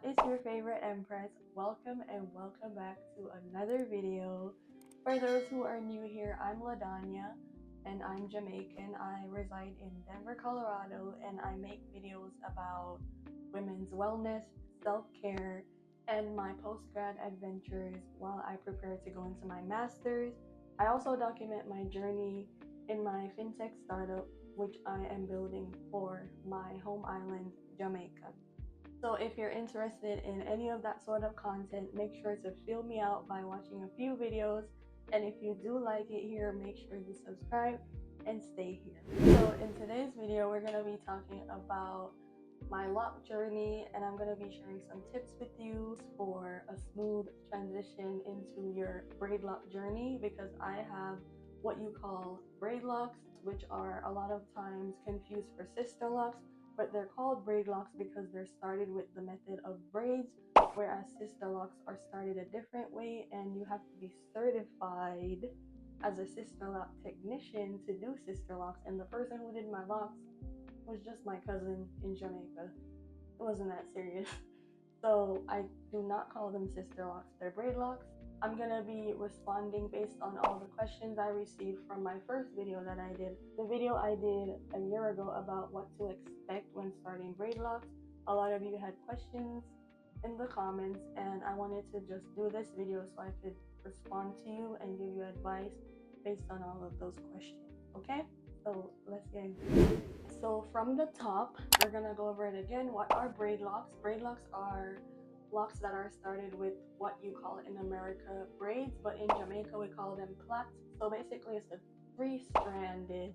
it's your favorite Empress. Welcome and welcome back to another video. For those who are new here, I'm Ladanya and I'm Jamaican. I reside in Denver, Colorado, and I make videos about women's wellness, self-care, and my post-grad adventures while I prepare to go into my master's. I also document my journey in my fintech startup, which I am building for my home island, Jamaica. So if you're interested in any of that sort of content, make sure to feel me out by watching a few videos. And if you do like it here, make sure you subscribe and stay here. So in today's video, we're going to be talking about my lock journey, and I'm going to be sharing some tips with you for a smooth transition into your braid lock journey, because I have what you call braidlocs, which are a lot of times confused for sisterlocks, but they're called braidlocs because they're started with the method of braids, whereas sisterlocks are started a different way, and you have to be certified as a sisterlock technician to do sisterlocks. And the person who did my locks was just my cousin in Jamaica. It wasn't that serious. So I do not call them sisterlocks, they're braidlocks. I'm gonna be responding based on all the questions I received from my first video that I did. The video I did a year ago about what to expect when starting braidlocks. A lot of you had questions in the comments, and I wanted to just do this video so I could respond to you and give you advice based on all of those questions. Okay, so let's get into it. So from the top, we're gonna go over it again. What are braidlocks? Braidlocks are locks that are started with what you call in America braids, but in Jamaica we call them plaits. So basically it's a three-stranded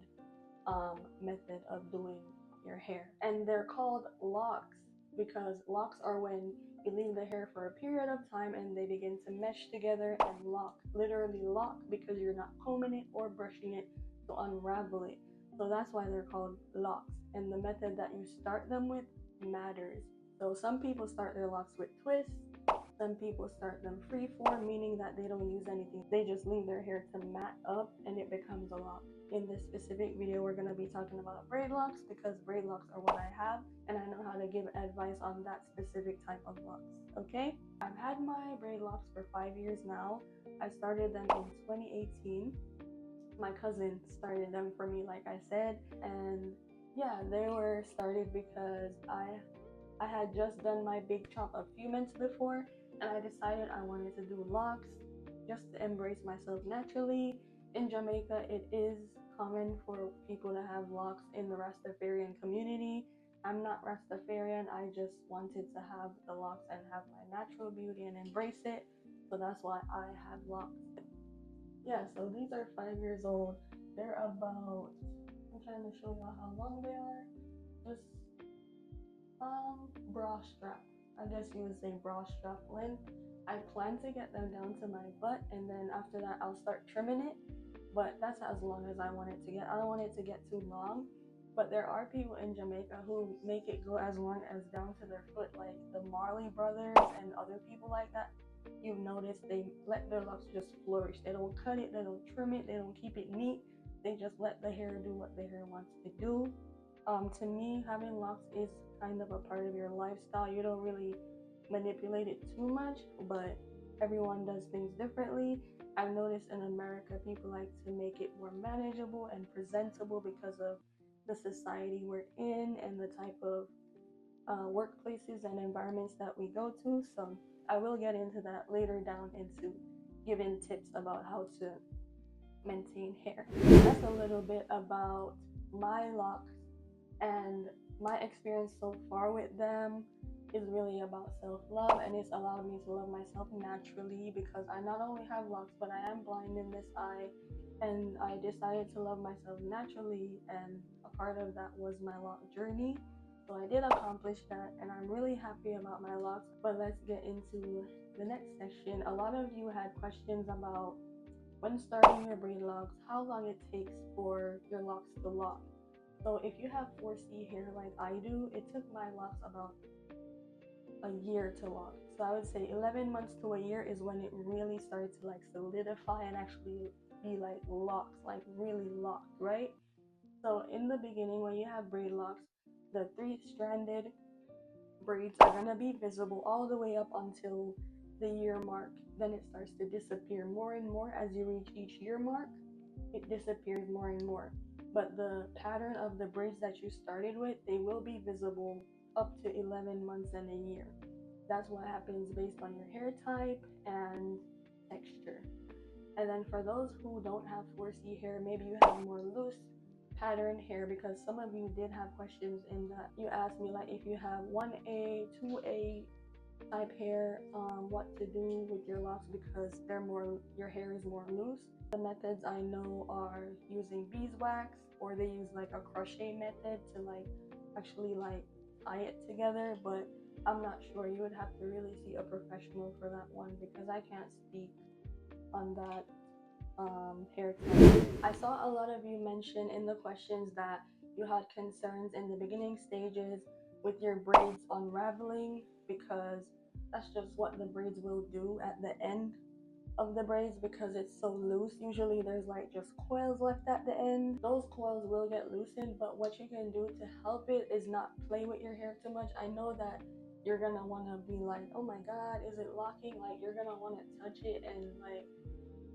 method of doing your hair, and they're called locks because locks are when you leave the hair for a period of time and they begin to mesh together and lock, literally lock, because you're not combing it or brushing it to unravel it. So that's why they're called locks, and the method that you start them with matters. So some people start their locks with twists, some people start them freeform, meaning that they don't use anything. They just leave their hair to mat up and it becomes a lock. In this specific video, we're going to be talking about braidlocks because braidlocks are what I have, and I know how to give advice on that specific type of locks. Okay, I've had my braidlocks for 5 years now. I started them in 2018. My cousin started them for me, like I said, and yeah, they were started because I had just done my big chop a few months before, and I decided I wanted to do locks just to embrace myself naturally. In Jamaica, it is common for people to have locks in the Rastafarian community. I'm not Rastafarian, I just wanted to have the locks and have my natural beauty and embrace it, so that's why I have locks. Yeah, so these are 5 years old. They're about, I'm trying to show you how long they are. Just bra strap, I guess you would say bra strap length. I plan to get them down to my butt, and then after that I'll start trimming it, but that's as long as I want it to get. I don't want it to get too long, but there are people in Jamaica who make it go as long as down to their foot, like the Marley brothers and other people like that. You've noticed they let their locks just flourish. They don't cut it, they don't trim it, they don't keep it neat. They just let the hair do what the hair wants to do. To me, having locks is kind of a part of your lifestyle. You don't really manipulate it too much, but everyone does things differently. I've noticed in America, people like to make it more manageable and presentable because of the society we're in and the type of workplaces and environments that we go to. So I will get into that later down into giving tips about how to maintain hair. That's a little bit about my locks, and my experience so far with them is really about self-love, and it's allowed me to love myself naturally because I not only have locks, but I am blind in this eye, and I decided to love myself naturally, and a part of that was my lock journey. So I did accomplish that, and I'm really happy about my locks. But let's get into the next section. A lot of you had questions about when starting your braid locks, how long it takes for your locks to lock. So if you have 4C hair like I do, it took my locks about a year to lock. So I would say 11 months to a year is when it really started to like solidify and actually be like locks, like really locked, right? So in the beginning, when you have braid locks, the three-stranded braids are going to be visible all the way up until the year mark. Then it starts to disappear more and more as you reach each year mark. It disappears more and more. But the pattern of the braids that you started with, they will be visible up to 11 months and a year. That's what happens based on your hair type and texture. And then for those who don't have 4C hair, maybe you have more loose pattern hair, because some of you did have questions in that you asked me, like if you have 1A, 2A type hair, what to do with your locks because your hair is more loose. The methods I know are using beeswax, or they use like a crochet method to like actually like tie it together, but I'm not sure. You would have to really see a professional for that one because I can't speak on that hair type. I saw a lot of you mention in the questions that you had concerns in the beginning stages with your braids unraveling, because that's just what the braids will do at the end of the braids because it's so loose. Usually there's like just coils left at the end. Those coils will get loosened, but what you can do to help it is not play with your hair too much. I know that you're gonna want to be like, oh my god, is it locking? Like you're gonna want to touch it and like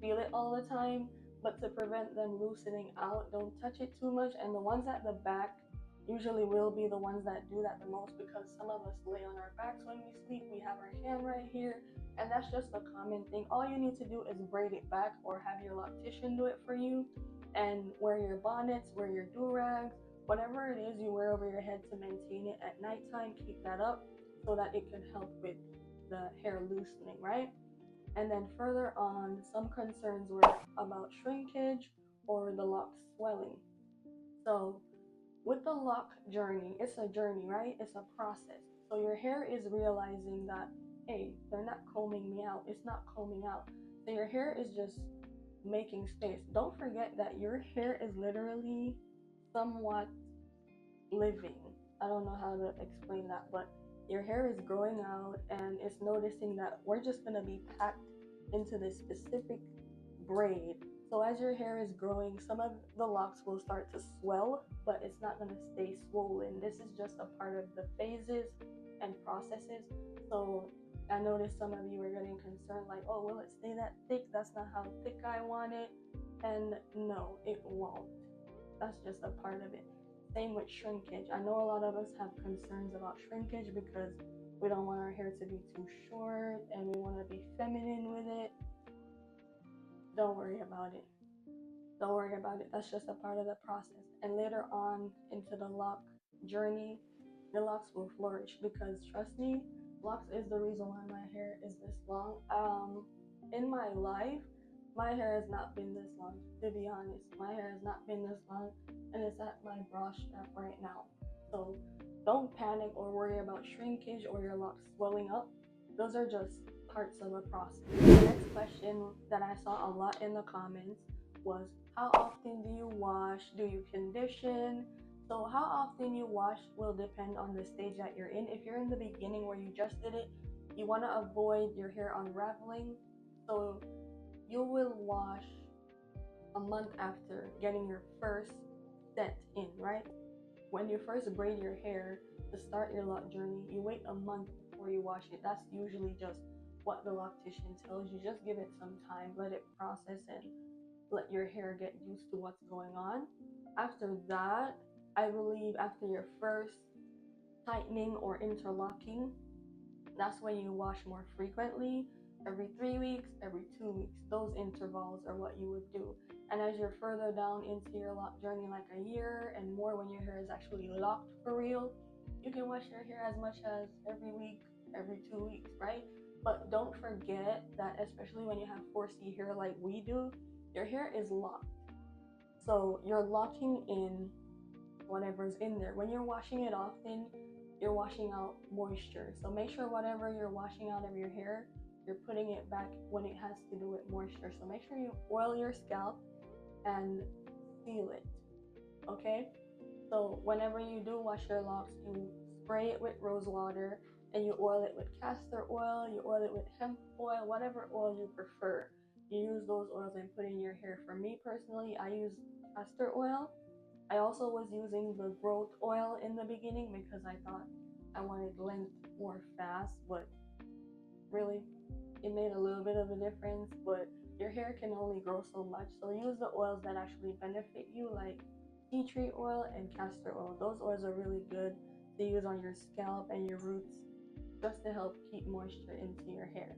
feel it all the time, but to prevent them loosening out, don't touch it too much. And the ones at the back usually will be the ones that do that the most, because some of us lay on our backs when we sleep, we have our hand right here, and that's just a common thing. All you need to do is braid it back or have your loctician do it for you, and wear your bonnets, wear your do-rags, whatever it is you wear over your head to maintain it at nighttime. Keep that up so that it can help with the hair loosening, right? And then further on, some concerns were about shrinkage or the lock swelling. So with the lock journey, it's a journey, right? It's a process. So your hair is realizing that, hey, they're not combing me out. It's not combing out. So your hair is just making space. Don't forget that your hair is literally somewhat living. I don't know how to explain that, but your hair is growing out and it's noticing that we're just going to be packed into this specific braid. So as your hair is growing, some of the locks will start to swell, but it's not going to stay swollen. This is just a part of the phases and processes. So I noticed some of you are getting concerned, like, oh, will it stay that thick? That's not how thick I want it. And no, it won't. That's just a part of it. Same with shrinkage. I know a lot of us have concerns about shrinkage because we don't want our hair to be too short and we want to be feminine with it. Don't worry about it. Don't worry about it. That's just a part of the process. And later on into the lock journey, your locks will flourish, because trust me, locks is the reason why my hair is this long. In my life, my hair has not been this long, to be honest. My hair has not been this long, and it's at my bra strap right now. So don't panic or worry about shrinkage or your locks swelling up. Those are just parts of a process. The next question that I saw a lot in the comments was, how often do you wash? Do you condition? So how often you wash will depend on the stage that you're in. If you're in the beginning where you just did it, you want to avoid your hair unraveling. So you will wash a month after getting your first set in, right? When you first braid your hair to start your lock journey, you wait a month before you wash it. That's usually just what the loctician tells you. Just give it some time, let it process and let your hair get used to what's going on. After that, I believe after your first tightening or interlocking, that's when you wash more frequently. Every 3 weeks, every 2 weeks. Those intervals are what you would do. And as you're further down into your lock journey, like a year and more, when your hair is actually locked for real, you can wash your hair as much as every week, every 2 weeks, right? But don't forget that, especially when you have 4C hair like we do, your hair is locked. So you're locking in whatever's in there. When you're washing it often, you're washing out moisture. So make sure whatever you're washing out of your hair, you're putting it back when it has to do with moisture. So make sure you oil your scalp and seal it, okay? So whenever you do wash your locks, you spray it with rose water and you oil it with castor oil, you oil it with hemp oil, whatever oil you prefer. You use those oils and put in your hair. For me personally, I use castor oil. I also was using the growth oil in the beginning because I thought I wanted length more fast, but really, it made a little bit of a difference. But your hair can only grow so much, so use the oils that actually benefit you, like tea tree oil and castor oil. Those oils are really good to use on your scalp and your roots, just to help keep moisture into your hair.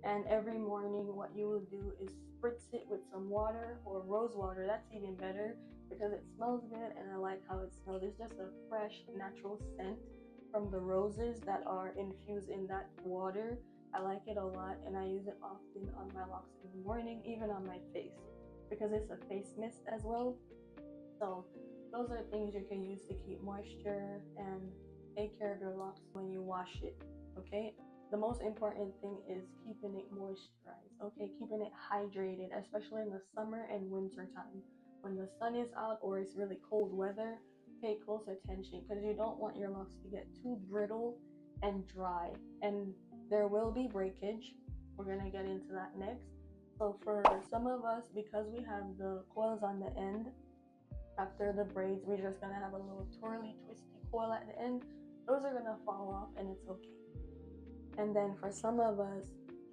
And every morning, what you will do is spritz it with some water or rose water. That's even better because it smells good, and I like how it smells. It's just a fresh, natural scent from the roses that are infused in that water. I like it a lot, and I use it often on my locks in the morning, even on my face, because it's a face mist as well. So those are things you can use to keep moisture and take care of your locks when you wash it. Okay. The most important thing is keeping it moisturized. Okay, keeping it hydrated, especially in the summer and winter time. When the sun is out or it's really cold weather, pay close attention because you don't want your locks to get too brittle and dry. And there will be breakage. We're gonna get into that next. So for some of us, because we have the coils on the end, after the braids, we're just gonna have a little twirly, twisty coil at the end. Those are gonna fall off, and it's okay. And then for some of us,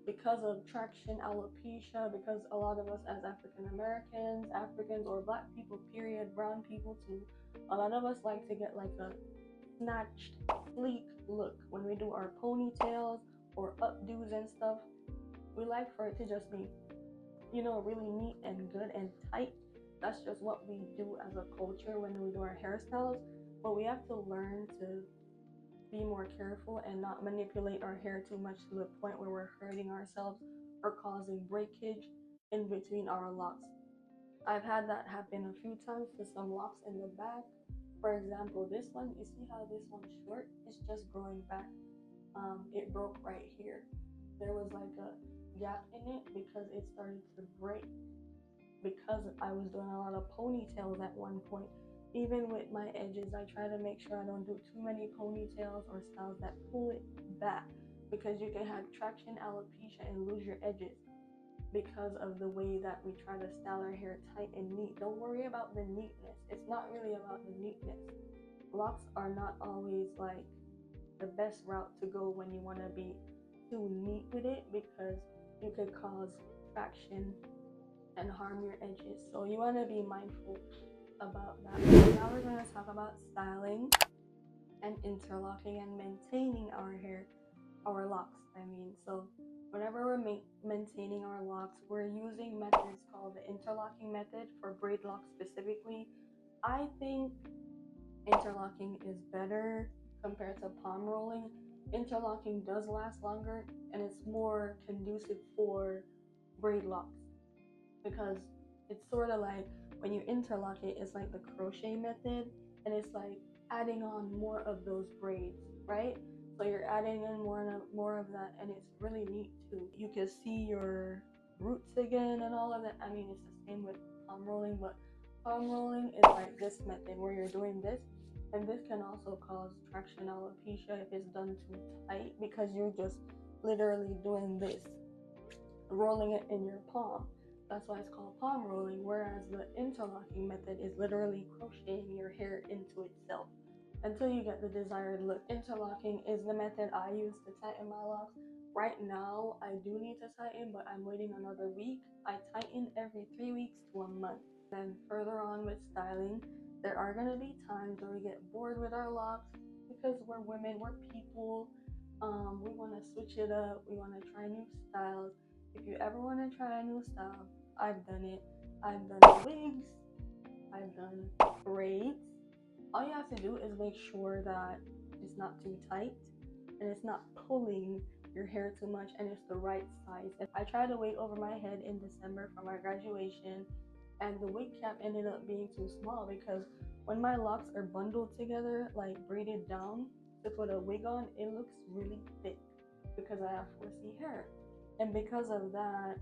because of traction alopecia, because a lot of us as African Americans, Africans, or black people, period, brown people too, a lot of us like to get like a snatched, sleek look when we do our ponytails or updos and stuff. We like for it to just be, really neat and good and tight. That's just what we do as a culture when we do our hairstyles. But we have to learn to be more careful and not manipulate our hair too much to the point where we're hurting ourselves or causing breakage in between our locks. I've had that happen a few times to some locks in the back. For example, this one, you see how this one's short? It's just growing back. It broke right here. There was like a gap in it because it started to break because I was doing a lot of ponytails at one point. Even with my edges, I try to make sure I don't do too many ponytails or styles that pull it back because you can have traction alopecia and lose your edges because of the way that we try to style our hair tight and neat. Don't worry about the neatness. It's not really about the neatness. Locks are not always like the best route to go when you want to be too neat with it because you could cause traction and harm your edges. So you want to be mindful about that. Now we're going to talk about styling and interlocking and maintaining our hair, our locks. So whenever we're maintaining our locks, we're using methods called the interlocking method for Braidlocs specifically. I think interlocking is better compared to palm rolling. Interlocking does last longer and it's more conducive for Braidlocs because it's sort of like when you interlock it, it's like the crochet method and it's like adding on more of those braids, right? So you're adding in more of that, and it's really neat too. You can see your roots again and all of that. It's the same with palm rolling, but palm rolling is like this method where you're doing this, and this can also cause traction alopecia if it's done too tight because you're just literally doing this, rolling it in your palm. That's why it's called palm rolling, whereas the interlocking method is literally crocheting your hair into itself until you get the desired look. Interlocking is the method I use to tighten my locks. Right now, I do need to tighten, but I'm waiting another week. I tighten every 3 weeks to a month. Then further on with styling, there are going to be times where we get bored with our locks because we're women, we're people. We want to switch it up. We want to try new styles. If you ever want to try a new style, I've done it. I've done wigs. I've done braids. All you have to do is make sure that it's not too tight and it's not pulling your hair too much and it's the right size. And I tried to wig over my head in December for my graduation, and the wig cap ended up being too small because when my locks are bundled together, like braided down to put a wig on, it looks really thick because I have 4C hair. And because of that,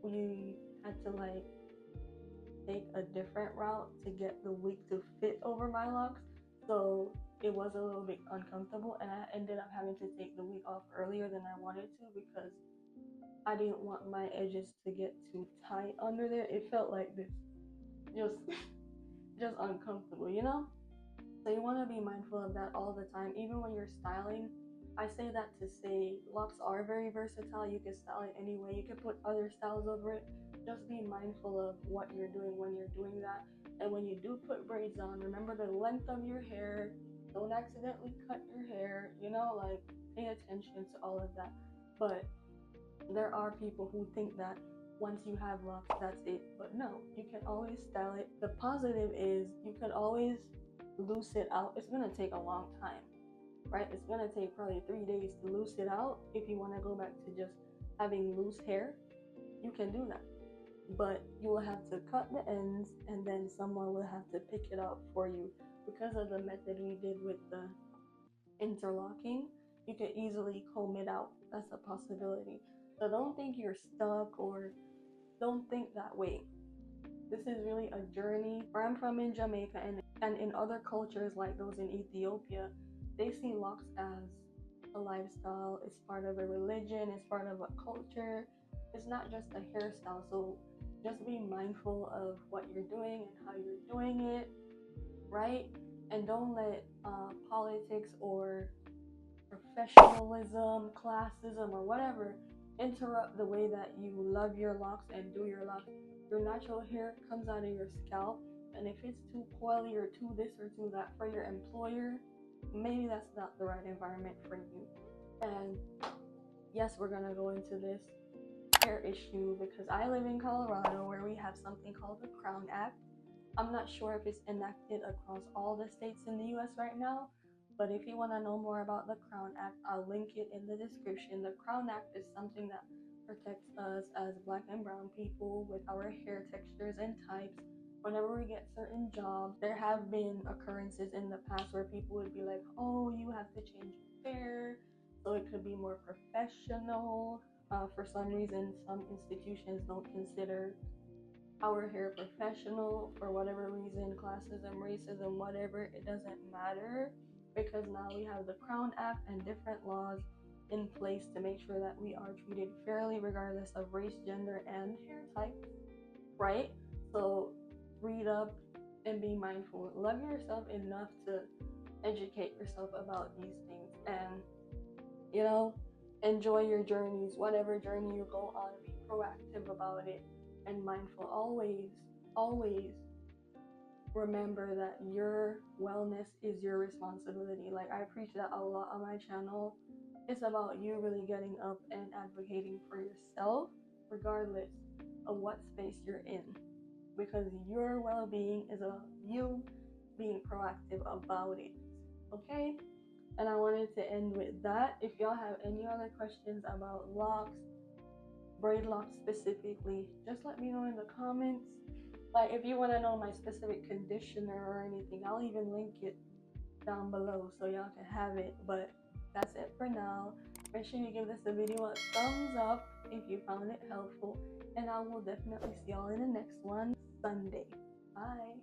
we had to take a different route to get the wig to fit over my locks. So it was a little bit uncomfortable, and I ended up having to take the wig off earlier than I wanted to because I didn't want my edges to get too tight under there. It felt like this, just just uncomfortable, So you want to be mindful of that all the time, even when you're styling. I say that to say locks are very versatile. You can style it any way. You can put other styles over it. Just be mindful of what you're doing when you're doing that. And when you do put braids on, remember the length of your hair. Don't accidentally cut your hair. Like pay attention to all of that. But there are people who think that once you have locks, that's it. But no, you can always style it. The positive is you can always loose it out. It's gonna take a long time, right? It's gonna take probably 3 days to loose it out. If you want to go back to just having loose hair, you can do that. But you will have to cut the ends, and then someone will have to pick it up for you. Because of the method we did with the interlocking, you can easily comb it out. That's a possibility. So don't think you're stuck, or don't think that way. This is really a journey. Where I'm from in Jamaica, and in other cultures like those in Ethiopia, they see locks as a lifestyle. It's part of a religion. It's part of a culture. It's not just a hairstyle. So just be mindful of what you're doing and how you're doing it, right? And don't let politics or professionalism, classism, or whatever interrupt the way that you love your locks and do your locks. Your natural hair comes out of your scalp, and if it's too coily or too this or too that for your employer, maybe that's not the right environment for you. And yes, we're gonna go into this hair issue because I live in Colorado, where we have something called the Crown Act. I'm not sure if it's enacted across all the states in the US right now, but if you want to know more about the Crown Act, I'll link it in the description. The Crown Act is something that protects us as Black and brown people with our hair textures and types. Whenever we get certain jobs, there have been occurrences in the past where people would be like, oh, you have to change your hair so it could be more professional. For some reason, some institutions don't consider our hair professional for whatever reason, classism, racism, whatever. It doesn't matter, because now we have the Crown Act and different laws in place to make sure that we are treated fairly regardless of race, gender, and hair type, right? So read up and be mindful. Love yourself enough to educate yourself about these things, and enjoy your journeys. Whatever journey you go on, be proactive about it and mindful. Always remember that your wellness is your responsibility. Like, I preach that a lot on my channel. It's about you really getting up and advocating for yourself, regardless of what space you're in, because your well-being is about you being proactive about it. Okay? And I wanted to end with that. If y'all have any other questions about locks, braid locks specifically, just let me know in the comments. Like, if you want to know my specific conditioner or anything, I'll even link it down below so y'all can have it. But that's it for now. Make sure you give this video a thumbs up if you found it helpful, and I will definitely see y'all in the next one Sunday. Bye.